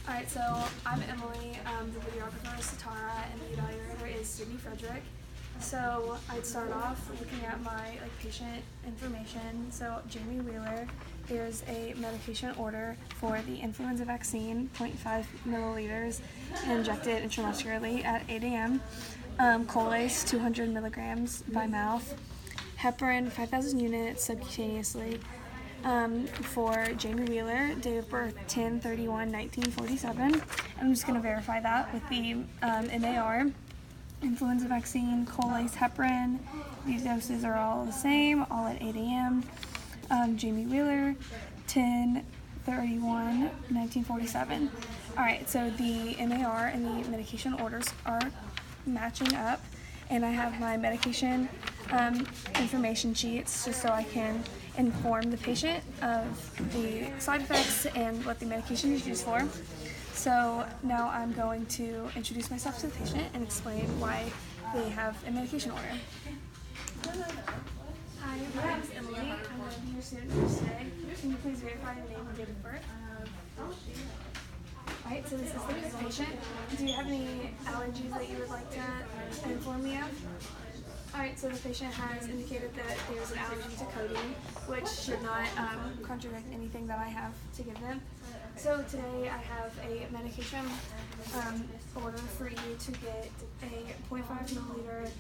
Alright, so I'm Emily, the videographer is Satara, and the evaluator is Sydney Frederick. So I'd start off looking at my patient information. So Jamie Wheeler, here's a medication order for the influenza vaccine, 0.5 milliliters, injected intramuscularly at 8 a.m. Colace, 200 milligrams by mouth. Heparin, 5,000 units subcutaneously. For Jamie Wheeler, date of birth 10/31/1947. I'm just going to verify that with the MAR. Influenza vaccine, Colace, heparin. These doses are all the same, all at 8 a.m. Jamie Wheeler, 10/31/1947. Alright, so the MAR and the medication orders are matching up, and I have my medication information sheets just so I can inform the patient of the side effects and what the medication is used for. So now I'm going to introduce myself to the patient and explain why they have a medication order. Hi, my name is Emily. I'm going to be your student for today. Can you please verify your name and date of birth? Alright, so this is the patient. Do you have any allergies that you would like to inform me of? Alright, so the patient has indicated that there's an allergy to codeine, which should not contradict anything that I have to give them. So today I have a medication order for you to get a 0.5 milliliter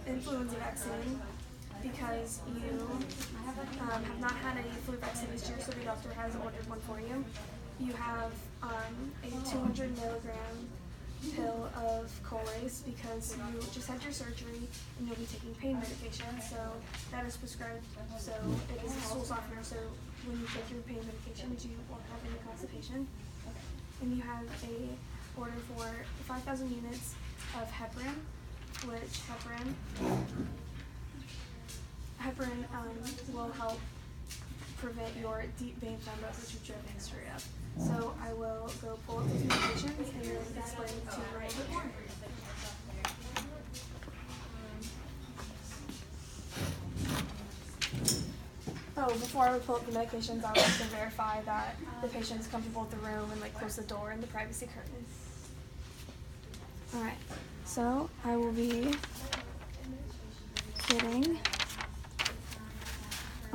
influenza vaccine because you have not had any flu vaccine this year, so the doctor has ordered one for you. You have a 200 milligram pill of Colace because you just had your surgery and you'll be taking pain medication, so that is prescribed, so it is a stool softener, so when you take your pain medications you won't have any constipation. And you have a order for 5,000 units of heparin, which heparin will help prevent your deep vein thrombosis, which you have a history of. So I will go pull up these medications and then explain to you a little bit more. Oh, before I would pull up the medications, I would like to verify that the patient is comfortable with the room and close the door and the privacy curtain. Alright, so I will be getting,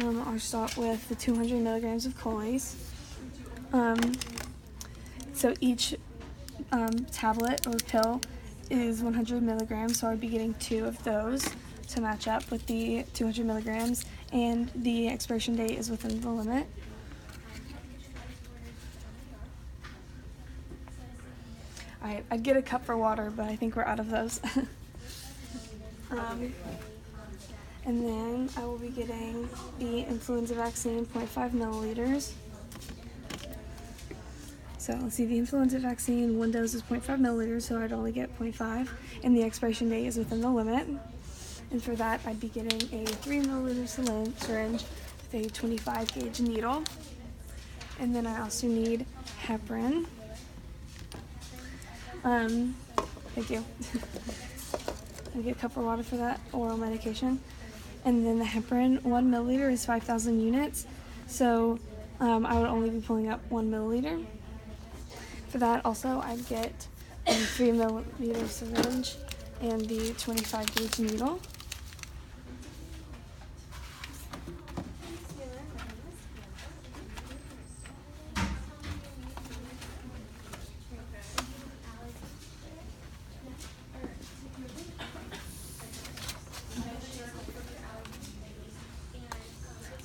I'll start with the 200 milligrams of Colace. So each tablet or pill is 100 milligrams, so I'd be getting 2 of those to match up with the 200 milligrams, and the expiration date is within the limit. Alright, I'd get a cup for water, but I think we're out of those. And then I will be getting the influenza vaccine, 0.5 milliliters. So let's see, the influenza vaccine, one dose is 0.5 milliliters, so I'd only get 0.5, and the expiration date is within the limit. And for that, I'd be getting a 3 milliliter syringe with a 25 gauge needle. And then I also need heparin. Thank you. I get a cup of water for that oral medication. And then the heparin, 1 milliliter is 5,000 units, so I would only be pulling up 1 milliliter. For that also, I'd get a 3 milliliter syringe and the 25 gauge needle.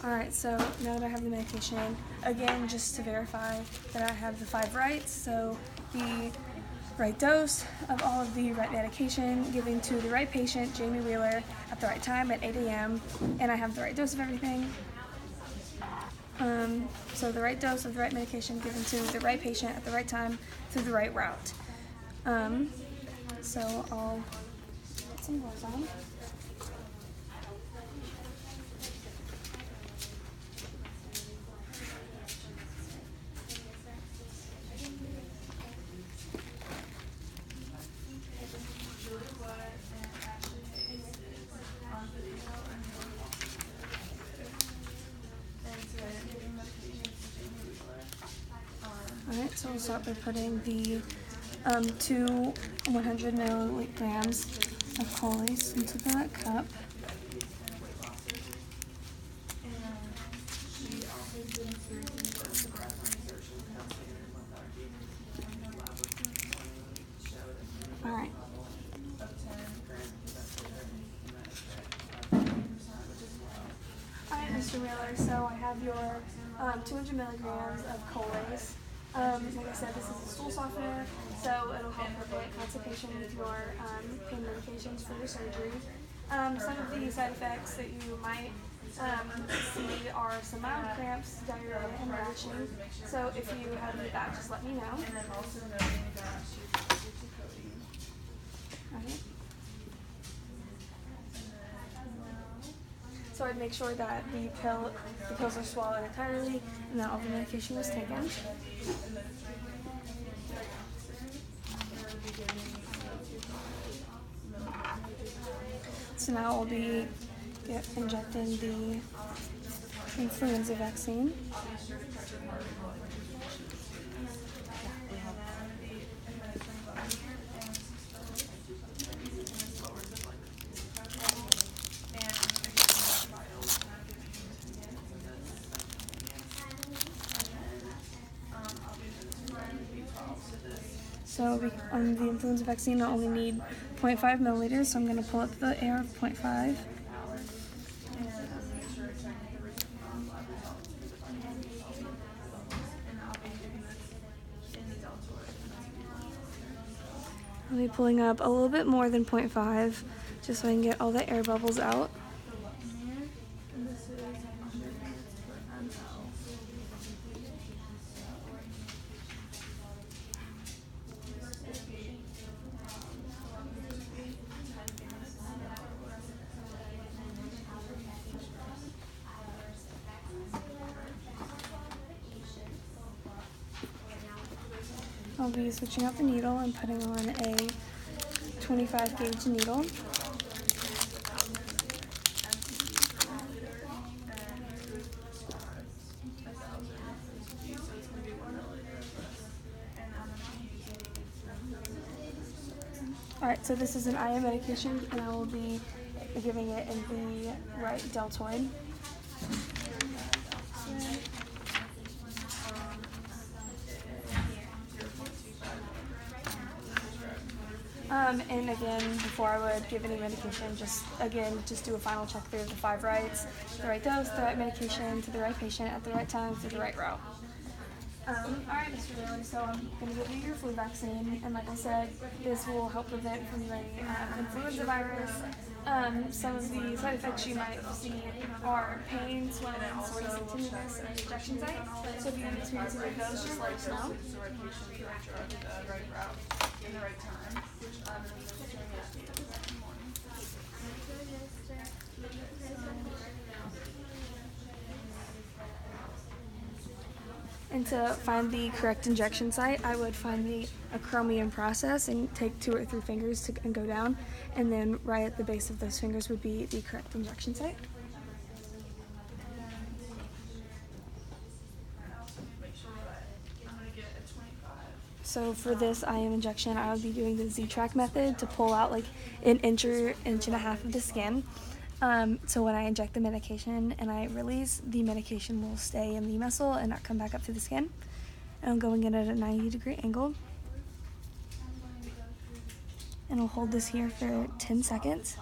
Alright, so now that I have the medication, again, just to verify that I have the 5 rights, so the right dose of all of the right medication given to the right patient, Jamie Wheeler, at the right time at 8 a.m., and I have the right dose of everything. So the right dose of the right medication given to the right patient at the right time through the right route. So I'll put some gloves on. Alright, so we'll start by putting the 2 100 milligrams of Colace into that cup. Alright. Alright, Mr. Wheeler, so I have your 200 milligrams of Colace. Like I said, this is a stool softener, so it'll help prevent constipation with your pain medications for your surgery. Some of the side effects that you might see are some mild cramps, diarrhea, and retching. So if you have any of that, just let me know. Alright. So I'd make sure that the pills are swallowed entirely and that all the medication was taken. So now I'll be injecting the influenza vaccine. So on the influenza vaccine, I only need 0.5 milliliters, so I'm going to pull up the air of 0.5. I'll be pulling up a little bit more than 0.5, just so I can get all the air bubbles out. I'll be switching out the needle and putting on a 25 gauge needle. Alright, so this is an IM medication, and I will be giving it in the right deltoid. And again, before I would give any medication, just do a final check through the 5 rights, the right dose, the right medication, to the right patient, at the right time, to the right route. Alright, Mr. Bailey, so I'm going to give you your flu vaccine, and like I said, this will help prevent from the influenza virus. Some of the side effects you might see are pain, swelling, soreness, and tinnitus, and injection site. So if you experience any of those, just let us know. And to find the correct injection site, I would find the acromion process and take 2 or 3 fingers and go down, and then right at the base of those fingers would be the correct injection site. So for this IM injection, I would be doing the Z-Track method to pull out like an inch and a half of the skin. So when I inject the medication and I release, the medication will stay in the muscle and not come back up to the skin. And I'm going in at a 90-degree angle. And I'll hold this here for 10 seconds.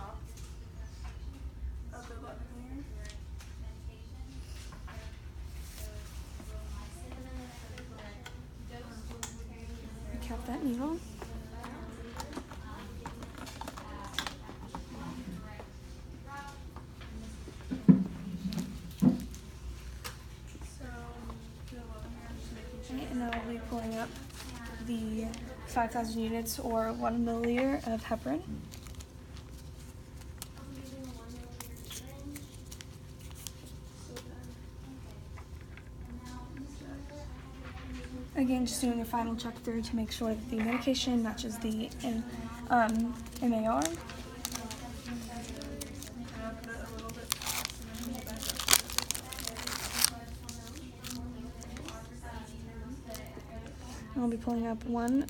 Cap that needle. And now I'll be pulling up the 5,000 units or 1 milliliter of heparin. Again, just doing a final check through to make sure that the medication matches the MAR. I'll be pulling up 1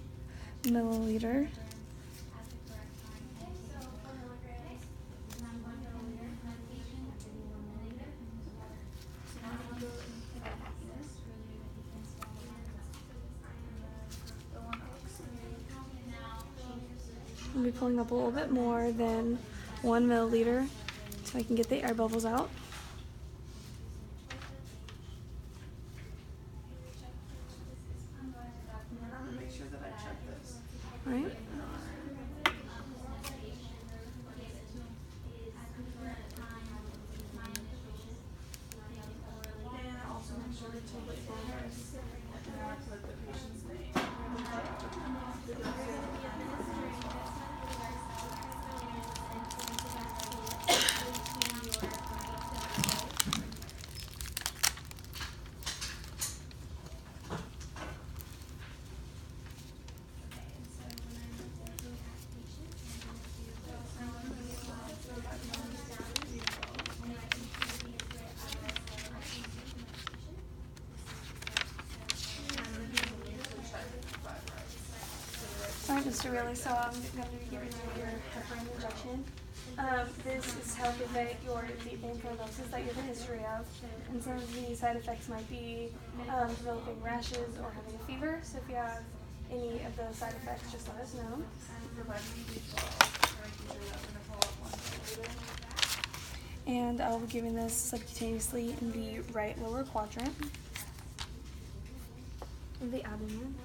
milliliter. I'll be pulling up a little bit more than 1 milliliter so I can get the air bubbles out. I'm gonna make sure that I check this. All right. And also make sure to label this. And now I put the patient's name. All right, Mr. Riley, so I'm going to be giving you your heparin injection. This is to help prevent your deep vein thrombosis that you have a history of. And some of the side effects might be developing rashes or having a fever. So if you have any of those side effects, just let us know. And I'll be giving this subcutaneously in the right lower quadrant of the abdomen.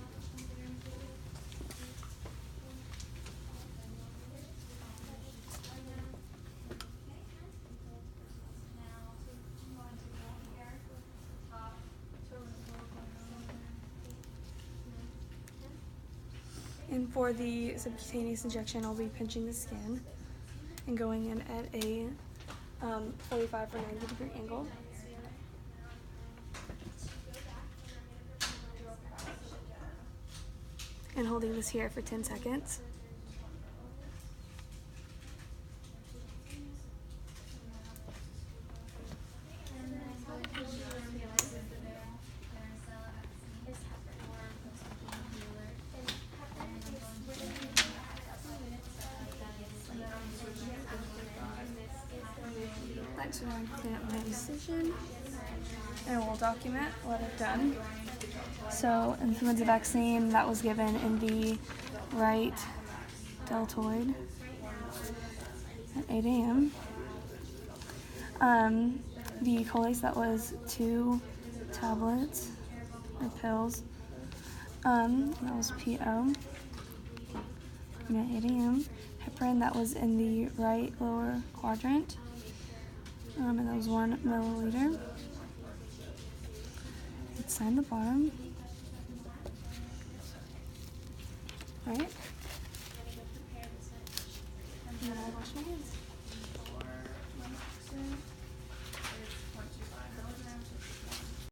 And for the subcutaneous injection, I'll be pinching the skin and going in at a 45 or 90 degree angle. And holding this here for 10 seconds. Next, we're going to clean up my incision, and we'll document what I've done. So, influenza vaccine, that was given in the right deltoid at 8 a.m. The Colace, that was 2 tablets or pills. That was PO at 8 a.m. Heparin, that was in the right lower quadrant. And that was 1 milliliter. Let's sign the bottom. Right? And then I'll wash my hands.